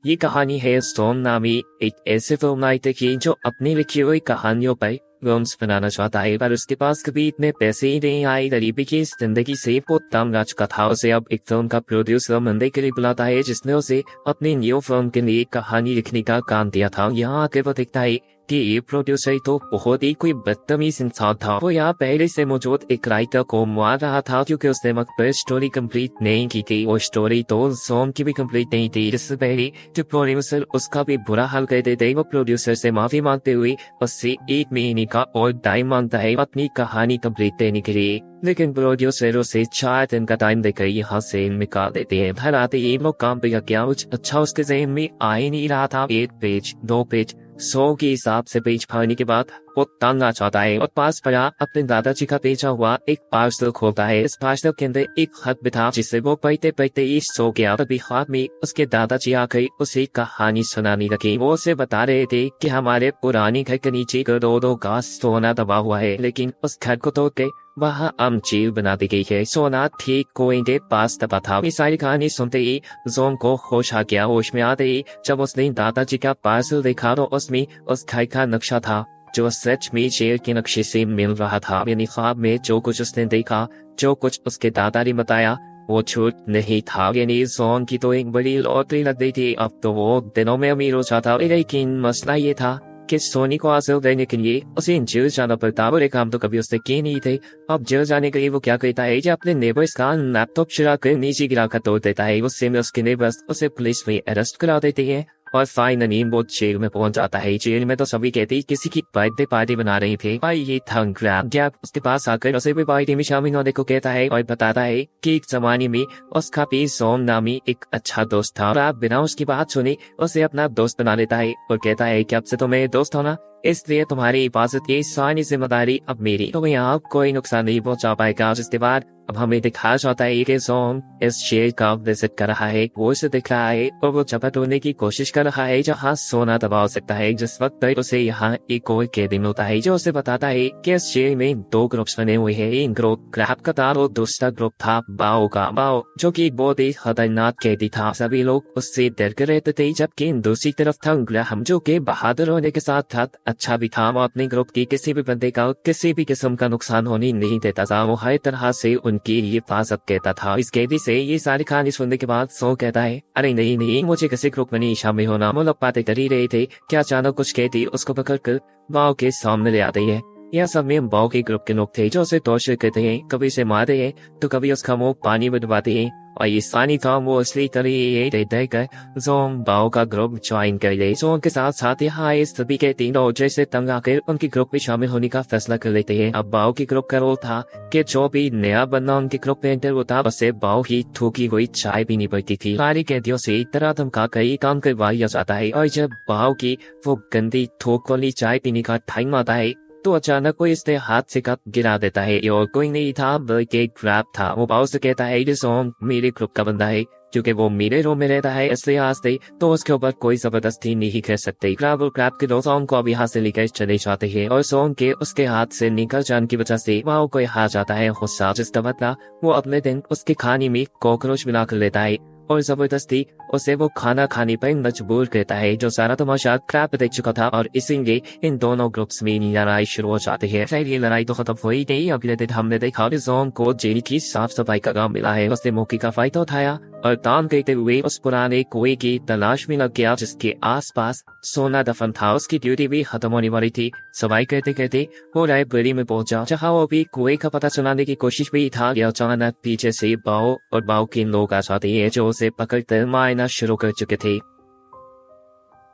ये कहानी है स्टोन नामी एक ऐसे फिल्म राइटर की जो अपनी लिखी हुई कहानियों पर फिल्म्स बनाना चाहता है, पर उसके पास कभी इतने पैसे ही नहीं आए। गरीबी की इस जिंदगी से वो तंग आ चुका था। उसे अब एक फिल्म का प्रोड्यूसर मंदे के लिए बुलाता है, जिसने उसे अपनी न्यू फिल्म के लिए कहानी लिखने का काम दिया था। यहाँ आके वो देखता है कि ये प्रोड्यूसर तो बहुत ही कोई बदतमीज इंसान था। वो यहाँ पहले से मौजूद एक राइटर को मार रहा था क्योंकि उसने वक्त पर स्टोरी कंप्लीट नहीं की थी। वो स्टोरी तो जोन की भी कंप्लीट नहीं थी। इससे पहले जो प्रोड्यूसर उसका भी बुरा हाल करते थे, वो प्रोड्यूसर से माफी मांगते हुए उससे 1 महीने का और टाइम मांगता है अपनी कहानी कंप्लीट देने के लिए। लेकिन प्रोड्यूसर उसे 4 दिन का टाइम देकर यहाँ से निकाल देते हैं। घर आते ही वो काम पे क्या कुछ अच्छा उसके ज़हन में आ ही नहीं रहा था। 1 पेज 2 पेज 100 के हिसाब से पेज फाड़ने के बाद वो तंग आ जाता है और पास पड़ा अपने दादाजी का भेजा हुआ एक पार्सल खोलता है। इस पार्सल के अंदर एक खत भी था, जिसे वो पढ़ते पढ़ते ही सो गया। तभी ख्वाब में उसके दादाजी आकर उसे कहानी सुनाने लगे। वो उसे बता रहे थे कि हमारे पुरानी घर के नीचे करोड़ों का सोना दबा हुआ है, लेकिन उस घर को तोड़ के वहाँ जेल बना दी गई है। सोना ठीक कोई के पास दबा था। ये सारी कहानी सुनते ही जोन को होश आ गया। होश में आते ही जब उसने दादाजी का पार्सल देखा तो उसमें उस घर का नक्शा था जो सच में जेल के नक्शे से मिल रहा था। यानी ख्वाब में जो कुछ उसने देखा, जो कुछ उसके दादा ने बताया, वो झूठ नहीं था। यानी जोन की तो एक बड़ी लॉटरी लग गई थी। अब तो वो दिनों में अमीर हो जाता। लेकिन मसला ये था कि सोनी को हासिल करने के लिए उसे जेल जाना पड़ता। बुरे काम तो कभी उसने किए नहीं थे। अब जेल जाने के लिए वो क्या कहता है कि अपने नेबर्स का लैपटॉप चुरा कर नीचे गिरा कर तोड़ देता है। उससे में उसके नेबर्स उसे पुलिस में अरेस्ट करा देते हैं और फाइनली वो जेल में पहुंच जाता है। जेल में तो सभी कहते किसी की बर्थडे पार्टी बना रहे थे। भाई ये था ग्रैब। जब उसके पास आकर उसे भी पार्टी में शामिल होने को कहता है और बताता है कि एक जमाने में उसका भी जोन नामी एक अच्छा दोस्त था और आप बिना उसकी बात सुने उसे अपना दोस्त बना लेता है और कहता है कि अब से तो मेरे दोस्त होना, इसलिए तुम्हारी हिफाजत की सारी जिम्मेदारी अब मेरी। तो यहाँ अब कोई नुकसान नहीं पहुंचा पाएगा। जिसके बाद अब हमें दिखाया जाता है कि जोन इस शेर का विजिट कर रहा है। वो इसे दिख रहा है और वो जगह ढूंढने की कोशिश कर रहा है जहाँ सोना दबा सकता है। जिस वक्त तक उसे यहाँ एक और कैदी मिलता है जो उसे बताता है कि इस शेर में 2 ग्रुप्स बने हुए हैं। एक ग्रुप ग्रैब का था और दूसरा ग्रुप था बाओ का। बाओ जो कि बहुत ही खतरनाक कैदी था। सभी लोग उससे डर कर रहते थे, जबकि दूसरी तरफ था ग्रैब जो कि बहादुर होने के साथ साथ अच्छा भी था। वो अपने ग्रुप की किसी भी बंदे का किसी भी किस्म का नुकसान होने नहीं देता था। वो हर तरह से उनकी हिफाजत कहता था। इस कैदी से ये सारी कहानी सुनने के बाद सो कहता है, अरे नहीं नहीं, मुझे किसी ग्रुप में नहीं शामिल होना। वो लोग बातें कर ही रहे थे कि अचानक कुछ कैदी उसको पकड़ कर बाओ के सामने ले आते हैं। यह सब में बाओ के ग्रुप के लोग थे जो उसे टॉर्चर करते हैं, कभी उसे मारते हैं तो कभी उसका मुंह पानी में डुबाते हैं। और ये सारी काम वो असली तरह देकर जोन बाओ का ग्रुप ज्वाइन कर ले। जोन के साथ साथ यहाँ इस सभी के 3 और से तंग आकर उनके ग्रुप में शामिल होने का फैसला कर लेते हैं। अब बाओ के ग्रुप का रोल था कि जो भी नया बंदा उनके ग्रुप में एंटर होता उसे बाओ ही थूकी हुई चाय पीनी पड़ती थी। सारी कैदियों से तरह धमका कर ये काम करवाया जाता है और जब बाओ की वो गंदी थूक वाली चाय पीने का टाइम आता है तो अचानक कोई इसने हाथ से कप गिरा देता है और कोई नहीं था बल्कि ग्रैब था। वो बाओ से कहता है जोन मेरे ग्रुप का बंदा है, क्योंकि वो मेरे रूम में रहता है इसलिए आज से तो उसके ऊपर कोई जबरदस्ती नहीं कर सकते। ग्रैब और ग्रैब के दो जोन को अभी हाथ से लेकर चले जाते हैं और जोन के उसके हाथ से निकल जाने की वजह से बाओ को हार जाता है गुस्सा, जिसका बदला वो अगले दिन उसके खाने में कॉकरोच मिला कर लेता है और जबरदस्ती उसे वो खाना खाने पर मजबूर करता है। जो सारा तमाशा ग्रैब देख चुका था और इसीलिए इन दोनों ग्रुप्स में लड़ाई शुरू हो जाती है। खैर ये लड़ाई तो खत्म हुई नहीं। अगले दिन हमने देखा जोन को जेल की साफ सफाई का काम मिला है। उसने मौके का फायदा उठाया और काम करते हुए उस पुराने कुएं की तलाश में लग गया जिसके आसपास सोना दफन था। उसकी ड्यूटी भी खत्म होने वाली थी। सफाई करते करते वो लाइब्रेरी में पहुंचा जहाँ वो भी कुएं का पता चलाने की कोशिश भी था। अचानक पीछे से बाओ और बाओ के लोग आ जाते हैं जो उसे पकड़कर मारना शुरू कर चुके थे।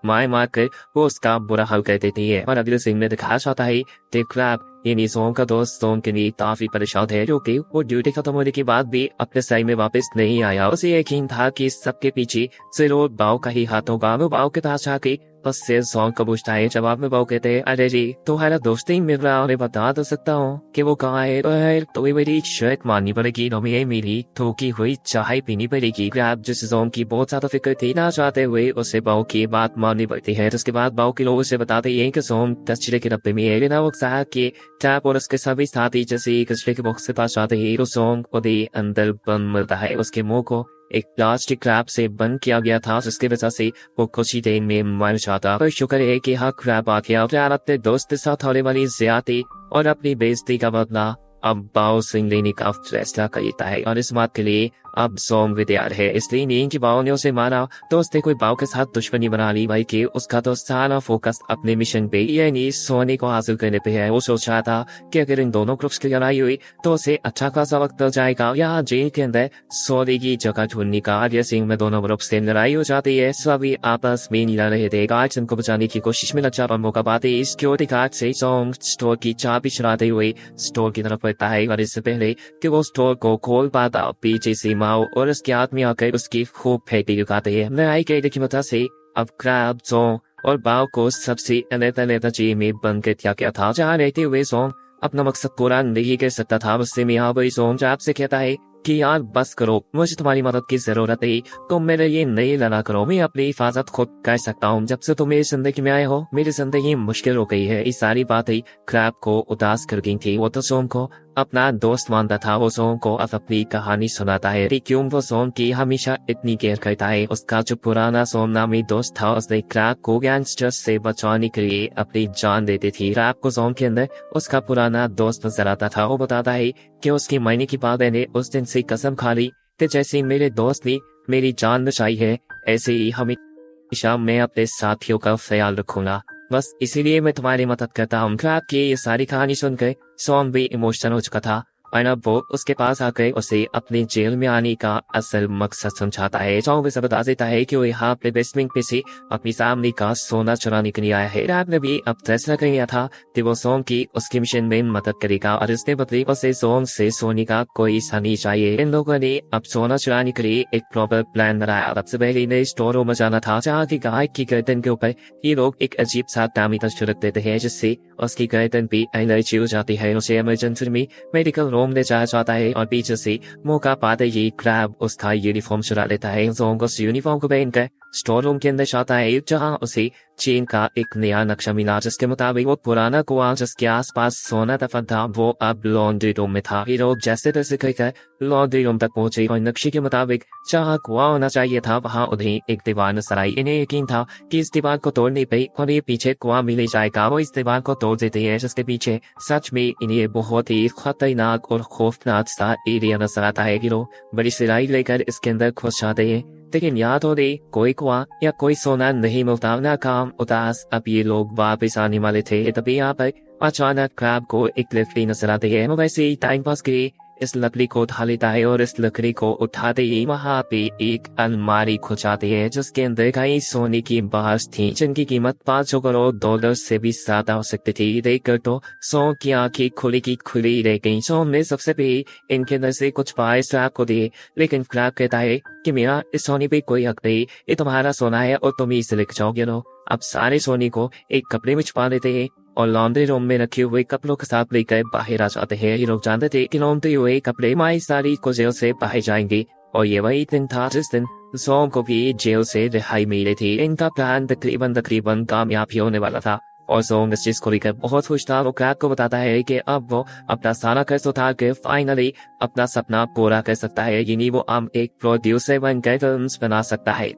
मार कर वो उसका बुरा हाल कर देती है और अगले सीन में दिखाया जाता है कि ग्रैब यानी जोन का दोस्त जोन के लिए काफी परेशान है, जो कि वो ड्यूटी खत्म होने के बाद भी अपने साइड में वापस नहीं आया। उसे यकीन था कि सबके पीछे जरूर बाओ का ही हाथ होगा। वो बाओ के पास जाके बस से जोन को पूछता है। जवाब में बाओ कहते हैं, अरे जी तुम्हारा दोस्त ही मिल रहा है, बता तो सकता हूँ कि वो कहाँ है। तो मेरी शर्ट माननी पड़ेगी, तुम्हें मेरी थोकी हुई चाय पीनी पड़ेगी। ग्रैब जिस जोन की बहुत ज्यादा फिक्र थी ना चाहते हुए उसे बाओ की बात माननी पड़ती है। उसके बाद बाओ के लोग उसे बताते हैं कि जोन कचरे के डब्बे में है। वो के टैप और उसके सभी साथी जैसे कचरे के बॉक्स के पास जाते हैं तो जोन को अंदर बंद मिलता है। उसके मुंह को एक प्लास्टिक क्रैब से बंद किया गया था, जिसकी वजह से वो कुछ ही देर में मर जाता। पर शुक्र है कि हाँ क्रैब आ गया और अपने दोस्त के साथ होने वाली ज्यादती और अपनी बेइज्जती का बदला अब बाओ सिंह लेने का फैसला करता है और इस बात के लिए अब जोंग विद्यार है। इसलिए नहीं कि बाओ ने उसे मारा तो उसने कोई बाओ के साथ दुश्मनी बना ली, भाई कि उसका तो सारा फोकस अपने मिशन पे यानी सोने को हासिल करने पे है। वो सोच रहा था कि अगर इन दोनों ग्रुप्स की लड़ाई हुई तो उसे अच्छा खासा वक्त मिल जाएगा यहाँ जेल के अंदर सोने की जगह ढूंढने का। आर्य सिंह में दोनों ग्रुप से लड़ाई हो जाती है, सभी आपस में लड़ रहे थे। गार्ड्स इनको बचाने की कोशिश में लग जाता और मौका पाते ही सिक्योरिटी गार्ड से जोंग स्टोर की चाबी चुराते हुए स्टोर की तरफ बढ़ता है और इससे पहले कि वो स्टोर को खोल पाता पीछे से माओ और उसके आदमी आकर उसकी खूब फेंटी लुकाते हैं। लड़ाई के की वजह से अब क्रैब जोंग और बाओ को सबसे अलग जेल में बंद कर दिया गया था, जहाँ रहते हुए जोंग अपना मकसद पूरा नहीं कर सकता था। उससे में यहाँ जोंग आपसे कहता है कि यार बस करो, मुझे तुम्हारी मदद की जरूरत है, तुम मेरे लिए नहीं लड़ा करो, मैं अपनी हिफाजत खुद कर सकता हूँ। जब से तुम मेरी जिंदगी में आए हो मेरी जिंदगी मुश्किल हो गई है। इस सारी बातें क्रैब को उदास कर गई थी। वो तो जोंग को अपना दोस्त मानता था। वो जोंग को अपनी कहानी सुनाता है कि क्यों वो जोंग की हमेशा इतनी केयर करता है। उसका जो पुराना जोंग नामी दोस्त था उसने क्रैब को गैंगस्टर्स से बचाने के लिए अपनी जान देती थी। क्रैब को जोंग के अंदर उसका पुराना दोस्त नजर आता था। वो बताता है कि उसकी महीने की बाद ने उस दिन से कसम खा ली कि जैसे मेरे दोस्त ने मेरी जान बचाई है ऐसे ही हमेशा मैं अपने साथियों का ख्याल रखूंगा, बस इसीलिए मैं तुम्हारी मदद करता हूँ। क्रैब की ये सारी कहानी सुनकर जोंग भी इमोशनल हो चुका था और अब वो उसके पास आकर उसे अपने जेल में आने का असल मकसद समझाता है। जोंग उसे बता देता है कि वो यहाँ अपने बेसमेंट पे से अपनी फैमिली का सोना चुराने के लिए आया है। क्रैब ने भी अब फैसला कर लिया था कि वो जोंग की उसके मिशन में मदद करेगा और इसने बदले उसे जोंग से सोने का कोई हिस्सा नहीं चाहिए। इन लोगों ने अब सोना चुराने के लिए एक प्रॉपर प्लान बनाया। सबसे पहले इन्हें स्टोर रूम में जाना था, जहाँ की गाय की गर्दन के ऊपर ये लोग एक अजीब सा डायमीटर छिड़क देते हैं, जिससे उसकी गर्दन भी एलर्जी हो जाती है। उसे इमरजेंसी में मेडिकल रूम ले जाया जाता है और पीछे से मौका पाते ही क्रैब उसका यूनिफॉर्म चुरा लेता है। जोंग उस यूनिफॉर्म को पहनकर स्टोर रूम के अंदर जाता है, जहां उसे चीन का एक नया नक्शा मिला, जिसके मुताबिक वो पुराना कुआं जिसके आसपास सोना दफन था वो अब लॉन्ड्री रूम में था। ये लोग जैसे तैसे कहकर लॉन्ड्री रूम तक पहुंचे और नक्शे के मुताबिक जहाँ कुआं होना चाहिए था वहां उन्हें एक दीवार नजर आई। इन्हें यकीन था कि इस दीवार को तोड़ने पे और ये पीछे कुआं मिल जाएगा। वो इस दीवार को तोड़ देते हैं, जिसके पीछे सच में इन्हें बहुत ही खतरनाक और खौफनाक सा एरिया नजर आता है। गिरो बड़ी सिलाई लेकर इसके अंदर घुस जाते हैं, लेकिन याद हो दे कोई कुआं या कोई सोना नहीं मिलता। नाकाम उदास अब ये लोग वापस आने वाले थे, तभी यहाँ पर अचानक क्रैब को एक लकड़ी नजर आती है। वो वैसे ही टाइम पास के लिए इस लकड़ी को उठा लेता है और इस लकड़ी को उठाते ही वहाँ पे एक अलमारी खुल जाती है, जिसके अंदर कई सोने की बार्स थी, जिनकी कीमत $500 करोड़ से भी ज्यादा हो सकती थी। देखकर तो जोंग की आंखें खुली की खुली रह गई। जोंग ने सबसे पहले इनके अंदर से कुछ बार क्रैब को दिए, लेकिन क्रैब कहता है कि मेरा इस सोने पे कोई हक नहीं, ये तुम्हारा सोना है और तुम इसे लेकर जाओगे। लो अब सारे सोने को एक कपड़े में छुपा लेते हैं और लॉन्ड्री रूम में रखे हुए कपड़ों के साथ लेकर बाहर आ जाते हैं। ये लोग जानते थे कि लॉन्ड्री हुए कपड़े माई सारी को जेल से बाहर जाएंगे और ये वही दिन था जिस दिन जोंग को भी जेल से रिहाई मिली थी। इनका प्लान तकरीबन कामयाब ही होने वाला था और जोंग इस चीज को लेकर बहुत खुश था। वो क्रैब को बताता है कि अब वो अपना सारा कर्ज उठा के फाइनली अपना सपना पूरा कर सकता है, यानी वो अब एक प्रोड्यूसर बनकर फिल्म्स बना सकता है।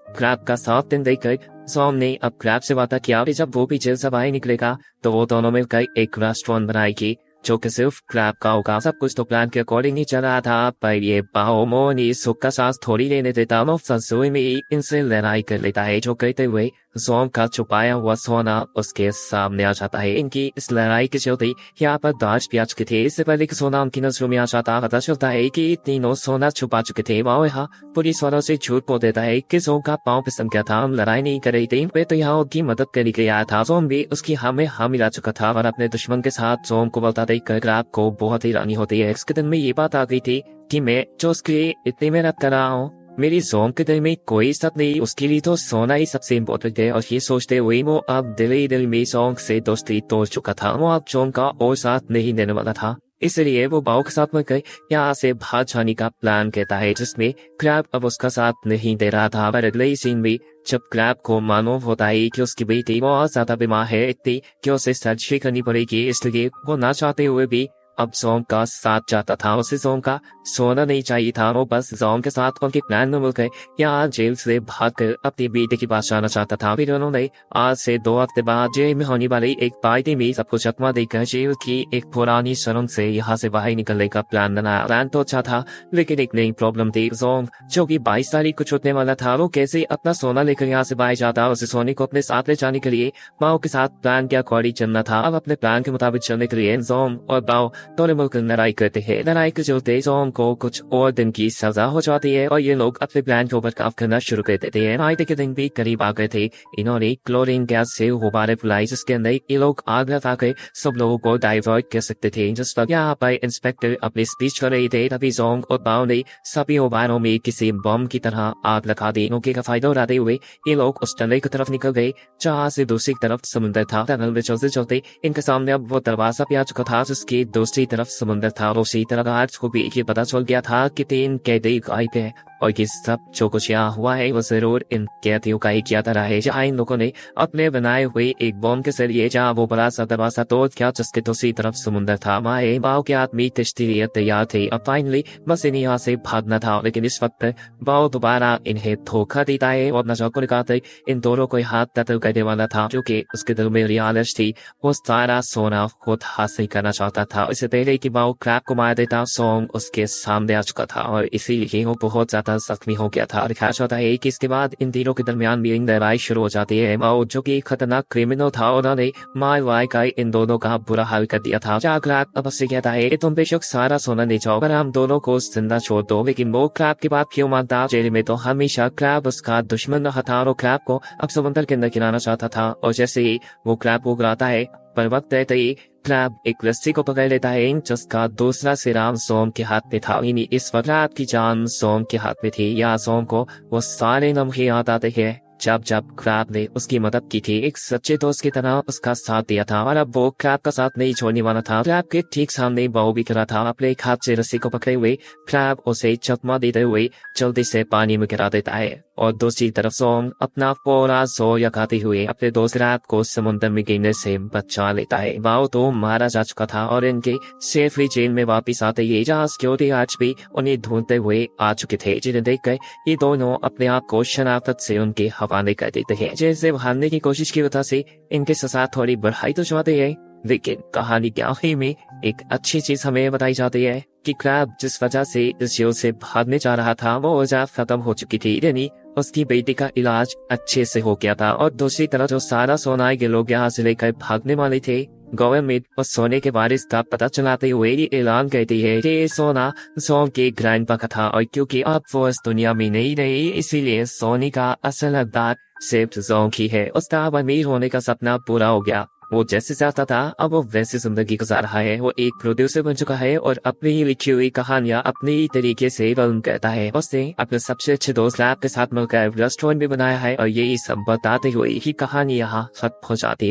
क्रैब का 7 दिन देखकर जोंग ने अब क्रैब से वादा किया कि जब वो भी जेल से बाहर निकलेगा तो वो दोनों मिलकर एक रेस्टोरेंट बनाएगी जो कि सिर्फ क्रैब का होगा। सब कुछ तो प्लान के अकॉर्डिंग ही चल रहा था, पर ये बाओ ने सुख का सांस थोड़ी लेने देता। वो फंसुई में इनसे लड़ाई कर लेता है, जो कहते हुए जोंग का छुपाया हुआ सोना उसके सामने आ जाता है। इनकी इस लड़ाई के चलते यहाँ पर दाज भी आ चुके थे। इससे पहले कि सोना उनकी नजरों में आ जाता पता चलता है कि तीनों सोना छुपा चुके थे। वो यहाँ पुलिस वालों से झूठ बोल देता है कि जोंग का पाँव फिसल गया था, हम लड़ाई नहीं कर रही थी, वे तो यहाँ उनकी मदद करने के लिए आया था। जोंग भी उसकी हमें मिला चुका था और अपने दुश्मन के साथ जोंग को बोलता देखकर क्रैब को बहुत ही रानी होती है। इसके दिन में ये बात आ गई थी कि मैं जो उसके लिए इतनी मेहनत कर रहा हूँ मेरी जोंग के दिल में कोई सब नहीं, उसके लिए तो सोना ही सबसे इम्पोर्टेंट है। और ये सोचते हुए वो अब दिल में जोंग से दोस्ती तोड़ चुका था। वो अब जोंग का और साथ नहीं देने वाला था, इसलिए वो बाओ के साथ मिलकर यहाँ से भाग जाने का प्लान कहता है, जिसमें क्रैब अब उसका साथ नहीं दे रहा था। पर अगले ही सीन में जब क्रैब को मालूम होता है कि उसकी बेटी बहुत ज्यादा बीमार है, इतनी कि उसे सर्जरी करनी पड़ेगी, इसलिए वो ना चाहते हुए भी अब जोंग का साथ चाहता था। उसे जोंग का सोना नहीं चाहिए था। वो बस जोंग के साथ उनके प्लान में मिल गए। यहाँ जेल से भागकर अपनी बेटे के पास जाना चाहता था। फिर उन्होंने आज से 2 हफ्ते बाद जेल में होने वाली एक पार्टी में सबको चकमा देकर जेल की एक पुरानी सुरंग से यहाँ से बाहर निकलने का प्लान बनाया। प्लान तो अच्छा था, लेकिन एक नई प्रॉब्लम थी। जोंग जो कि 22 तारीख को छूटने वाला था, वो कैसे अपना सोना लेकर यहाँ से बाहर जाता। उसे सोने को अपने साथ ले जाने के लिए बाओ के साथ प्लान के अकॉर्डिंग चलना था। अब अपने प्लान के मुताबिक चलने के लिए जोंग और बाओ दोनों मिलकर लड़ाई करते हैं। लड़ाई के चलते जोंग को कुछ और दिन की सजा हो जाती है और ये लोग अपने प्लान के ऊपर काम करना शुरू कर देते हैं। आईटी के दिन भी करीब आ गए थे। इन्होंने क्लोरीन गैस से गुब्बारे फुलाई, जिसके अंदर ये लोग आग लगा कर सब लोगों को डाइवर्ट कर सकते थे। जिस वक्त यहाँ पर इंस्पेक्टर अपनी स्पीच कर रहे थे, तभी जोंग और बाओ ने सभी गुब्बारों में किसी बम की तरह आग लगा दी। मौके का फायदा उठाते हुए ये लोग उस टनल की तरफ निकल गए जहाँ से दूसरी तरफ समुद्र था। टनल में चलते चलते इनके सामने अब वो दरवाजा भी आ चुका था जिसकी दूसरी तरफ समुद्र था। उसी तरह आज को भी ये पता चल गया था कि 3 कैदी गायब है और ये सब जो कुछ यहाँ हुआ है वो जरूर इन कैदियों का ही किया रहा है। जहाँ इन लोगों ने अपने बनाए हुए एक बम के जरिए जहाँ वो बड़ा सा दरवाजा तोड़ दिया जिसके दूसरी तरफ समुद्र था। वहाँ बाओ के आदमी तश्तीरियत तैयार थे। अब फाइनली बस इन्हें यहाँ से भागना था, लेकिन इस वक्त बाओ दोबारा इन्हें धोखा देता है और नजर को निकालते इन दोनों को हाथ कत्ल करने वाला था, जो कि उसके दिल में रियालिश थी। वो सारा सोना खुद हासिल करना चाहता था। इससे पहले कि बाओ क्रैब को मार देता, जोंग उसके सामने आ चुका था और इसीलिए वो बहुत ज्यादा जख्मी हो गया था। दिखाया जाता है कि इसके बाद इन तीनों के दरमियान भी लड़ाई शुरू हो जाती है। बाओ जो कि खतरनाक क्रिमिनल था, उन्होंने मार वार कर इन दोनों का बुरा हाल कर दिया था। क्रैब अब उससे कहता है तुम बेशक सारा सोना ले जाओ पर हम दोनों को जिंदा छोड़ दो, लेकिन वो क्रैब की बात क्यों मानता। जेल में तो हमेशा क्रैब उसका दुश्मन रहा था और क्रैब को अब समंदर के अंदर गिराना चाहता था। और जैसे ही वो क्रैब को गिराता है, पर वक्त रहते ही क्रैब एक रस्सी को पकड़ लेता है जिसका दूसरा सिरा जोंग के हाथ में था। इस वक्त क्रैब की जान जोंग के हाथ में थी। या जोंग को वो सारे लम्हे याद आते हैं जब क्रैब ने उसकी मदद की थी, एक सच्चे दोस्त की तरह उसका साथ दिया था और अब वो क्रैब का साथ नहीं छोड़ने वाला था। क्रैब के ठीक सामने बाओ भी खड़ा था, अपने एक हाथ से रस्सी को पकड़े हुए। क्रैब उसे चकमा देते हुए जल्दी से पानी में गिरा देता है और दूसरी तरफ जोंग अपना पूरा जोर लगाते हुए अपने दोस्त क्रैब को समुद्र में गिरने से बचा लेता है। बाओ तो मारा जा चुका था और इनके सेफली जेल में वापिस आते ही जहाँ सिक्योरिटी आज भी उन्हें ढूंढते हुए आ चुके थे, जिन्हें देखकर ये दोनों अपने आप को शराफत से उनके हवाले कर देते हैं। जैसे भागने की कोशिश की वजह से इनके सजा थोड़ी बढ़ाई तो जाती है, लेकिन कहानी के आखिर में एक अच्छी चीज हमें बताई जाती है कि क्रैब जिस वजह से इस जेल से भागने जा रहा था वो वजह खत्म हो चुकी थी, यानी उसकी बेटी का इलाज अच्छे से हो गया था। और दूसरी तरफ जो सारा सोना के लोग यहाँ से लेकर भागने वाले थे, गवर्नमेंट उस सोने के बारे का पता चलाते हुए ये ऐलान करती है कि ये सोना जोंग के ग्रैंडपा का था और क्योंकि अब वो इस दुनिया में नहीं रही, इसीलिए सोने का असल हकदार सिर्फ जोंग ही है। उसका अब अमीर होने का सपना पूरा हो गया। वो जैसे चाहता था अब वो वैसे जिंदगी गुजार रहा है। वो एक प्रोड्यूसर बन चुका है और अपनी लिखी हुई कहानियां अपनी तरीके से फिल्म करता है। उसने अपने सबसे अच्छे दोस्त क्रैब के साथ मिलकर रेस्टोरेंट भी बनाया है और यही सब बताते हुए ही कहानी यहाँ खत्म हो जाती है।